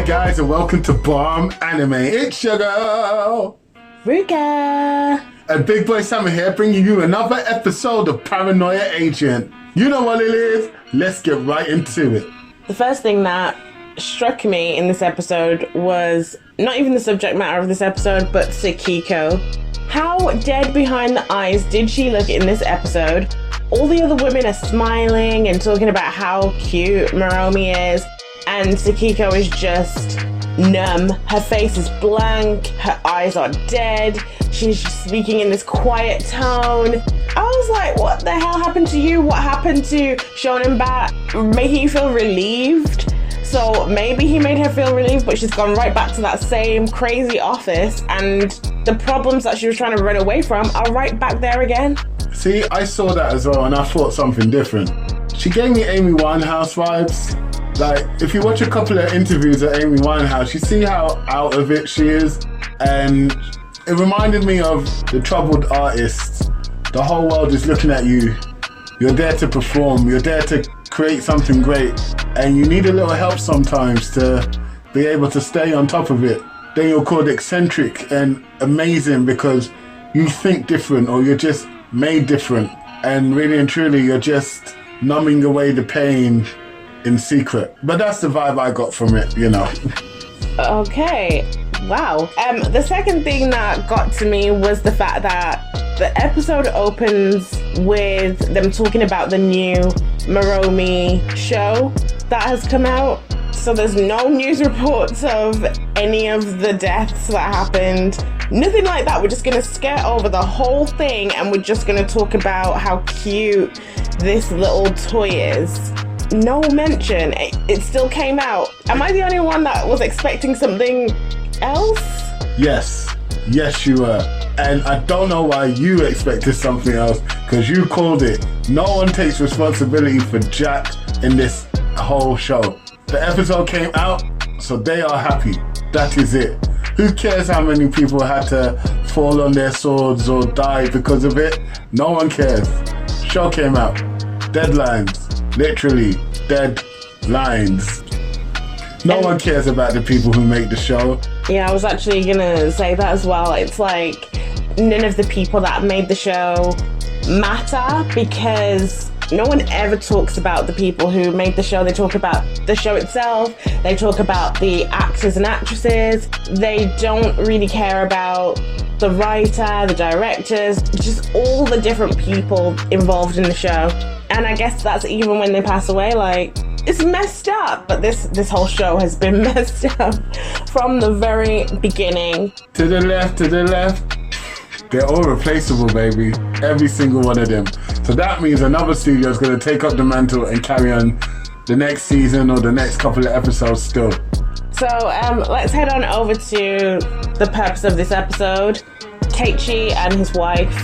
guys, and welcome to Bomb Anime. It's your girl, Ruka and Big Boy Summer here, bringing you another episode of Paranoia Agent. You know what it is. Let's get right into it. The first thing that struck me in this episode was not even the subject matter of this episode, but Sakiko. How dead behind the eyes did she look in this episode? All the other women are smiling and talking about how cute Moromi is, and Sakiko is just numb. Her face is blank, her eyes are dead, she's just speaking in this quiet tone. I was like, what the hell happened to you? What happened to Shonen Bat? Making you feel relieved? So maybe he made her feel relieved, but she's gone right back to that same crazy office, and the problems that she was trying to run away from are right back there again. See, I saw that as well, and I thought something different. She gave me Amy Winehouse vibes. Like, if you watch a couple of interviews of Amy Winehouse, you see how out of it she is. And it reminded me of the troubled artists. The whole world is looking at you. You're there to perform. You're there to create something great. And you need a little help sometimes to be able to stay on top of it. Then you're called eccentric and amazing because you think different, or you're just made different. And really and truly, you're just numbing away the pain in secret. But that's the vibe I got from it, you know. Okay, wow. The second thing that got to me was the fact that the episode opens with them talking about the new Moromi show that has come out. So there's no news reports of any of the deaths that happened. Nothing like that. We're just gonna skirt over the whole thing, and we're just gonna talk about how cute this little toy is. No mention. It still came out. Am I the only one that was expecting something else? Yes, you were. And I don't know why you expected something else, because you called it. No one takes responsibility for Jack in this whole show. The episode came out, so they are happy. That is it. Who cares how many people had to fall on their swords or die because of it? No one cares. Show came out. Deadlines. Literally, dead lines. No one cares about the people who make the show. Yeah, I was actually gonna say that as well. It's like none of the people that made the show matter, because no one ever talks about the people who made the show. They talk about the show itself. They talk about the actors and actresses. They don't really care about the writer, the directors, just all the different people involved in the show. And I guess that's even when they pass away. Like, it's messed up, but this whole show has been messed up from the very beginning. To the left, they're all replaceable, baby. Every single one of them. So that means another studio is going to take up the mantle and carry on the next season or the next couple of episodes still. So let's head on over to the purpose of this episode. Keiichi and his wife.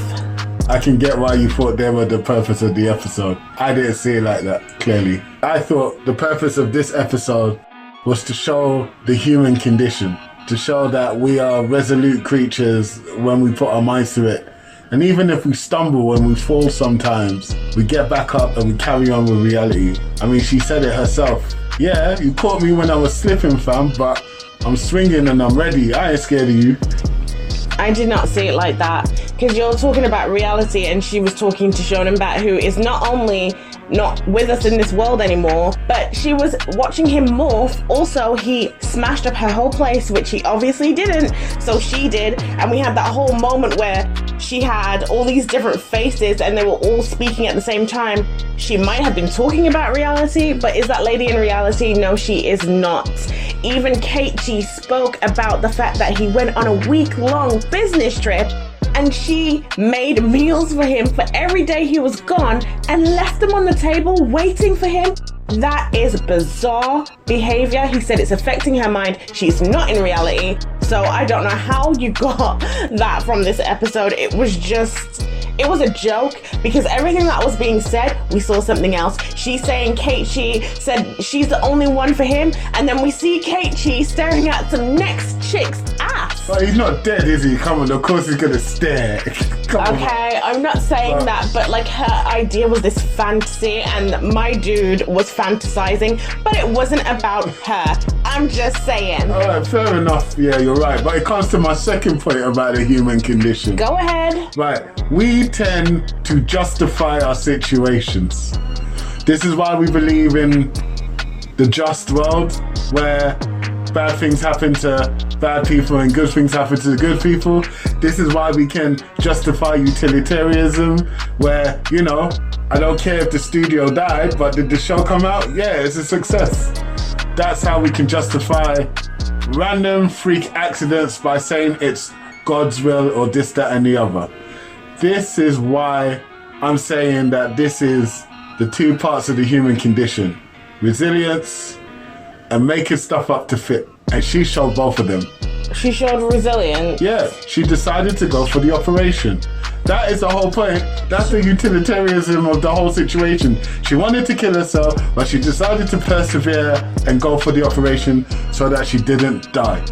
I can get why you thought they were the purpose of the episode. I didn't see it like that, clearly. I thought the purpose of this episode was to show the human condition, to show that we are resolute creatures when we put our minds to it. And even if we stumble and we fall sometimes, we get back up and we carry on with reality. I mean, she said it herself. Yeah, you caught me when I was slipping, fam, but I'm swinging and I'm ready. I ain't scared of you. I did not see it like that, because you're talking about reality, and she was talking to Shonen Bat, who is not only not with us in this world anymore, but she was watching him morph. Also, he smashed up her whole place, which he obviously didn't, so she did, and we had that whole moment where she had all these different faces and they were all speaking at the same time. She might have been talking about reality, but is that lady in reality? No, she is not. Even Keiichi spoke about the fact that he went on a week-long business trip, and she made meals for him for every day he was gone and left them on the table waiting for him. That is bizarre behavior. He said it's affecting her mind. She's not in reality. So I don't know how you got that from this episode. It was a joke, because everything that was being said, we saw something else. She's saying Keiichi said she's the only one for him, and then we see Keiichi staring at some next chick's ass. But he's not dead, is he? Come on, of course he's gonna stare. Okay, I'm not saying that, but like, her idea was this fantasy, and my dude was fantasizing, but it wasn't about her. I'm just saying. All right, fair enough. Yeah, you're right. But it comes to my second point about the human condition. Go ahead. Right. We tend to justify our situations. This is why we believe in the just world, where bad things happen to bad people and good things happen to the good people. This is why we can justify utilitarianism, where, you know, I don't care if the studio died, but did the show come out? Yeah, it's a success. That's how we can justify random freak accidents by saying it's God's will or this, that, and the other. This is why I'm saying that this is the two parts of the human condition: resilience and making stuff up to fit. And she showed both of them. She showed resilience. Yeah, she decided to go for the operation. That is the whole point. That's the utilitarianism of the whole situation. She wanted to kill herself, but she decided to persevere and go for the operation so that she didn't die.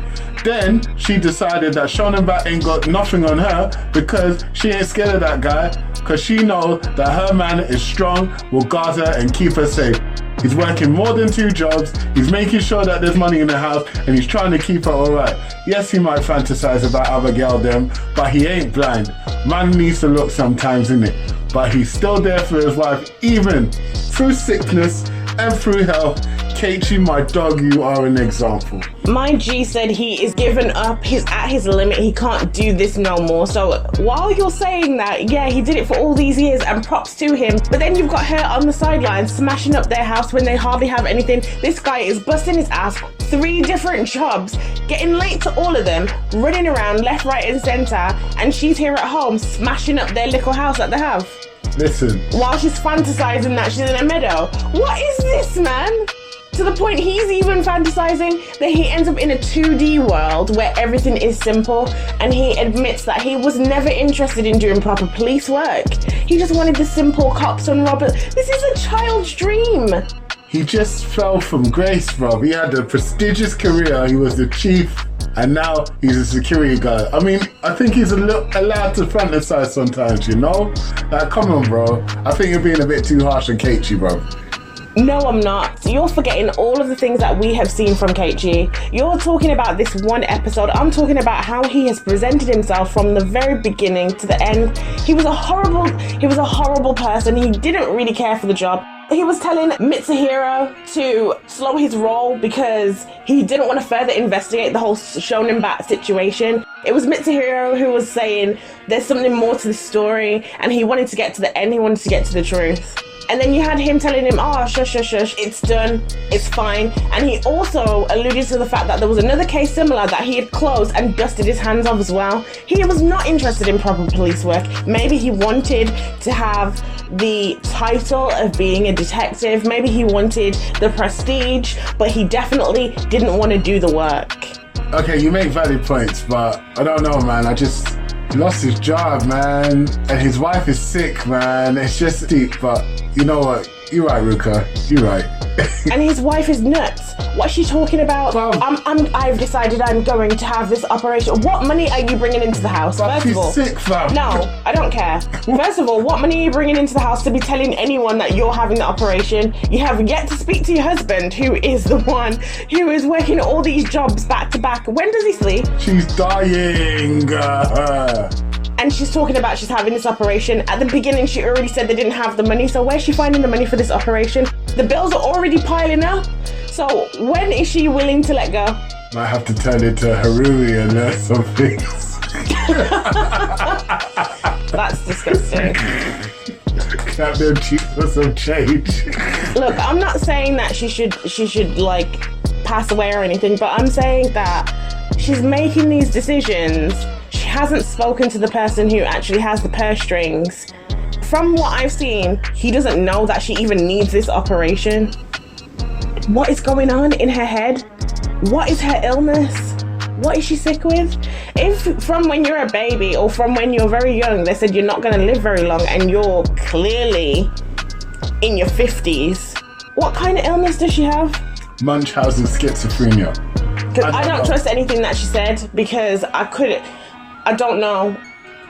Then she decided that Shonen Bat ain't got nothing on her because she ain't scared of that guy, because she knows that her man is strong, will guard her and keep her safe. He's working more than 2 jobs, he's making sure that there's money in the house, and he's trying to keep her alright. Yes, he might fantasize about other girl them, but he ain't blind. Man needs to look sometimes, innit? But he's still there for his wife, even through sickness and through health. Keiichi, my dog, you are an example. My G said he is given up, he's at his limit, he can't do this no more. So while you're saying that, yeah, he did it for all these years and props to him, but then you've got her on the sidelines smashing up their house when they hardly have anything. This guy is busting his ass, 3 different jobs, getting late to all of them, running around left, right and centre, and she's here at home smashing up their little house that they have. Listen. While she's fantasizing that she's in a meadow. What is this, man? To the point he's even fantasizing that he ends up in a 2D world where everything is simple, and he admits that he was never interested in doing proper police work. He just wanted the simple cops and robbers. This is a child's dream. He just fell from grace, bro. He had a prestigious career, he was the chief, and now he's a security guard. I mean, I think he's allowed to fantasize sometimes, you know? Like, come on, bro. I think you're being a bit too harsh on Keiichi, bro. No, I'm not. You're forgetting all of the things that we have seen from Keiichi. You're talking about this one episode. I'm talking about how he has presented himself from the very beginning to the end. He was a horrible person. He didn't really care for the job. He was telling Mitsuhiro to slow his roll because he didn't want to further investigate the whole Shonen Bat situation. It was Mitsuhiro who was saying there's something more to the story, and he wanted to get to the end. He wanted to get to the truth. And then you had him telling him, oh, shush, it's done, it's fine. And he also alluded to the fact that there was another case similar that he had closed and dusted his hands of as well. He was not interested in proper police work. Maybe he wanted to have the title of being a detective. Maybe he wanted the prestige, but he definitely didn't want to do the work. Okay, you make valid points, but I don't know, man. He lost his job, man, and his wife is sick, man. It's just deep, but you know what? You're right, Ruka. You're right. And his wife is nuts. What's she talking about? I've decided I'm going to have this operation. What money are you bringing into the house? First of all, sick, fam. No, I don't care. First of all, what money are you bringing into the house to be telling anyone that you're having the operation? You have yet to speak to your husband, who is the one who is working all these jobs back to back. When does he sleep? She's dying. And she's talking about she's having this operation. At the beginning, she already said they didn't have the money. So where's she finding the money for this operation? The bills are already piling up. So when is she willing to let go? Might have to turn into Haruri and learn some things. That's disgusting. Grab them cheap for some change. Look, I'm not saying that she should like pass away or anything, but I'm saying that she's making these decisions. She hasn't spoken to the person who actually has the purse strings. From what I've seen, he doesn't know that she even needs this operation. What is going on in her head? What is her illness? What is she sick with? If from when you're a baby or from when you're very young, they said you're not going to live very long and you're clearly in your 50s, what kind of illness does she have? Munchausen schizophrenia. I don't trust anything that she said because I don't know.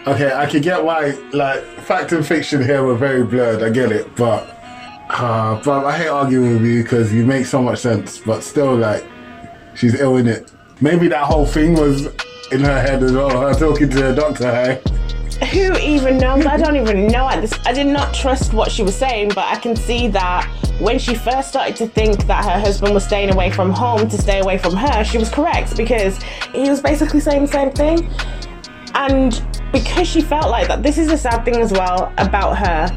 Okay, I can get why, like, fact and fiction here were very blurred, I get it, but I hate arguing with you because you make so much sense, but still, like, she's ill in it. Maybe that whole thing was in her head as well, her talking to her doctor, hey? Who even knows? I don't even know at this. I did not trust what she was saying, but I can see that when she first started to think that her husband was staying away from home to stay away from her, she was correct, because he was basically saying the same thing. And because she felt like that, this is a sad thing as well about her.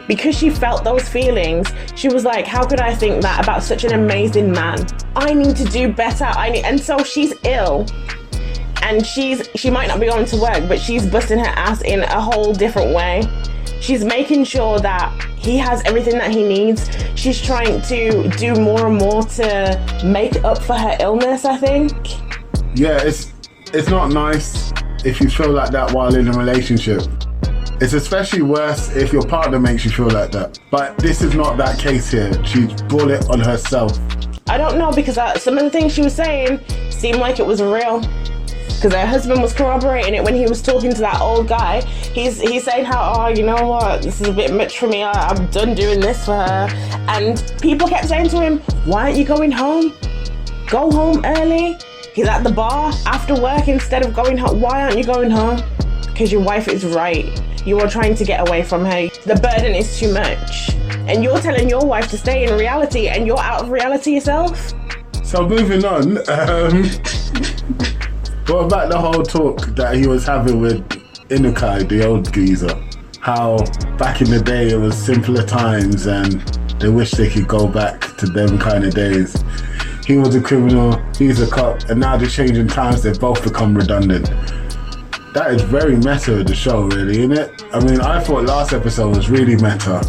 Because she felt those feelings, she was like, how could I think that about such an amazing man? I need to do better. And so she's ill. And she might not be going to work, but she's busting her ass in a whole different way. She's making sure that he has everything that he needs. She's trying to do more and more to make up for her illness, I think. Yeah, it's not nice if you feel like that while in a relationship. It's especially worse if your partner makes you feel like that. But this is not that case here. She's brought it on herself. I don't know, because some of the things she was saying seemed like it was real. Because her husband was corroborating it when he was talking to that old guy. He's saying how, oh, you know what, this is a bit much for me. I'm done doing this for her. And people kept saying to him, why aren't you going home? Go home early. He's at the bar after work instead of going home. Why aren't you going home? Because your wife is right. You are trying to get away from her. The burden is too much. And you're telling your wife to stay in reality and you're out of reality yourself? So moving on, what about the whole talk that he was having with Inukai, the old geezer? How back in the day it was simpler times and they wish they could go back to them kind of days. He was a criminal, he's a cop, and now they're changing times, they've both become redundant. That is very meta of the show, really, isn't it? I mean, I thought last episode was really meta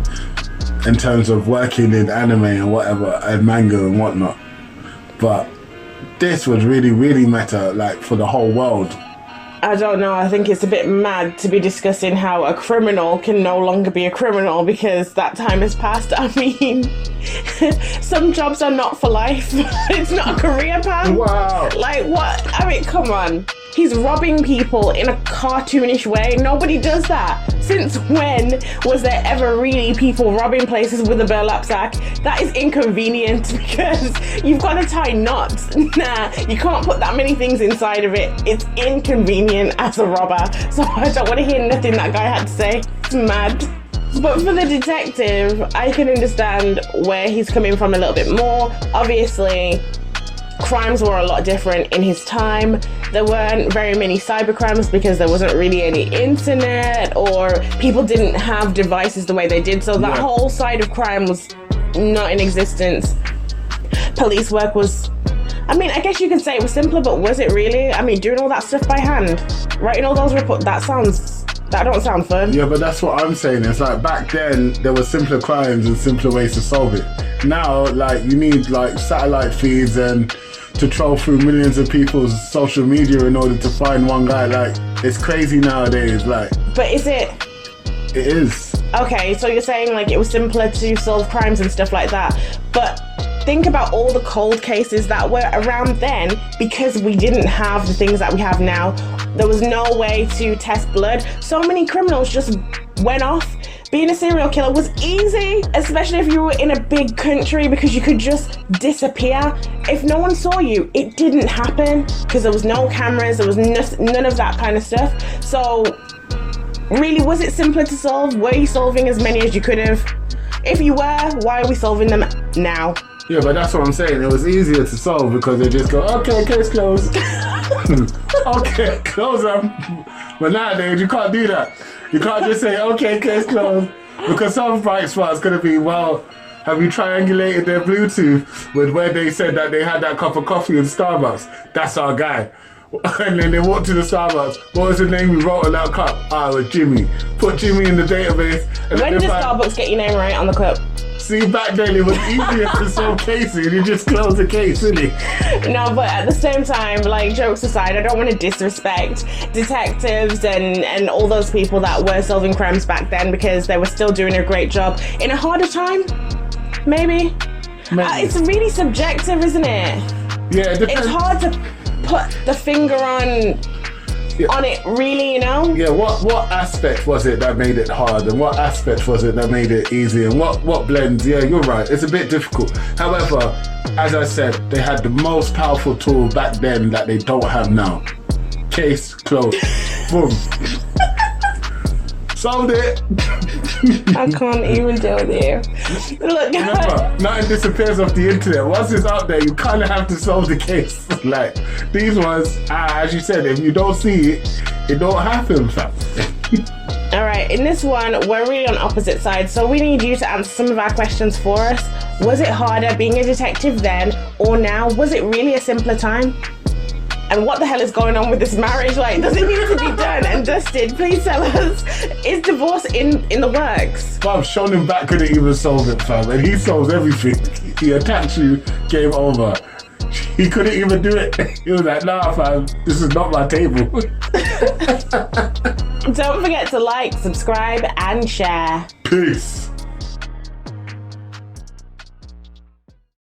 in terms of working in anime and whatever, and manga and whatnot. But this was really, really meta, like, for the whole world. I don't know, I think it's a bit mad to be discussing how a criminal can no longer be a criminal because that time has passed. I mean, some jobs are not for life. It's not a career path. Wow. Like, what? I mean, come on. He's robbing people in a cartoonish way. Nobody does that. Since when was there ever really people robbing places with a burlap sack? That is inconvenient because you've got to tie knots. Nah, you can't put that many things inside of it. It's inconvenient as a robber. So I don't want to hear nothing that guy had to say. It's mad. But for the detective, I can understand where he's coming from a little bit more. Obviously, crimes were a lot different in his time. There weren't very many cybercrimes because there wasn't really any internet or people didn't have devices the way they did. So that whole side of crime was not in existence. Police work was, I mean, I guess you could say it was simpler, but was it really? I mean, doing all that stuff by hand, writing all those reports, that don't sound fun. Yeah, but that's what I'm saying. It's like back then there were simpler crimes and simpler ways to solve it. Now, like, you need like satellite feeds and to troll through millions of people's social media in order to find one guy. Like, it's crazy nowadays. Like, but is it? It is. Okay, so you're saying like it was simpler to solve crimes and stuff like that, but think about all the cold cases that were around then because we didn't have the things that we have now. There was no way to test blood. So many criminals just went off. Being a serial killer was easy, especially if you were in a big country because you could just disappear. If no one saw you, it didn't happen because there was no cameras, there was none of that kind of stuff. So really, was it simpler to solve? Were you solving as many as you could have? If you were, why are we solving them now? Yeah, but that's what I'm saying. It was easier to solve because they just go, okay, case closed. Okay, close them. But nowadays, you can't do that. You can't just say, okay, case closed. Because some bright spot's going to be, well, have you triangulated their Bluetooth with where they said that they had that cup of coffee in Starbucks? That's our guy. And then they walked to the Starbucks. What was the name we wrote on that cup? Ah, it was Jimmy. Put Jimmy in the database. And when did Starbucks get your name right on the cup? See, back then it was easier to solve cases. You just close the case, silly. No, but at the same time, like, jokes aside, I don't want to disrespect detectives and all those people that were solving crimes back then because they were still doing a great job. In a harder time, maybe. It's really subjective, isn't it? Yeah, it depends. It's hard to put the finger on on it, really, you know? Yeah, what aspect was it that made it hard, and what aspect was it that made it easy, and what blends? Yeah, you're right. It's a bit difficult. However, as I said, they had the most powerful tool back then that they don't have now. Case closed. Boom. Solved it. I can't even deal with you. Look, Remember, nothing disappears off the internet. Once it's out there, you kind of have to solve the case. Like, these ones, as you said, if you don't see it, it don't happen, fam. all right, in this one, we're really on opposite sides, so we need you to answer some of our questions for us. Was it harder being a detective then or now? Was it really a simpler time? And what the hell is going on with this marriage? Like, does it need to be done and dusted? Please tell us. Is divorce in the works? Fam, Sean back couldn't even solve it, fam. And he solves everything. He attacks you, game over. He couldn't even do it. He was like, nah, fam, this is not my table. Don't forget to like, subscribe, and share. Peace.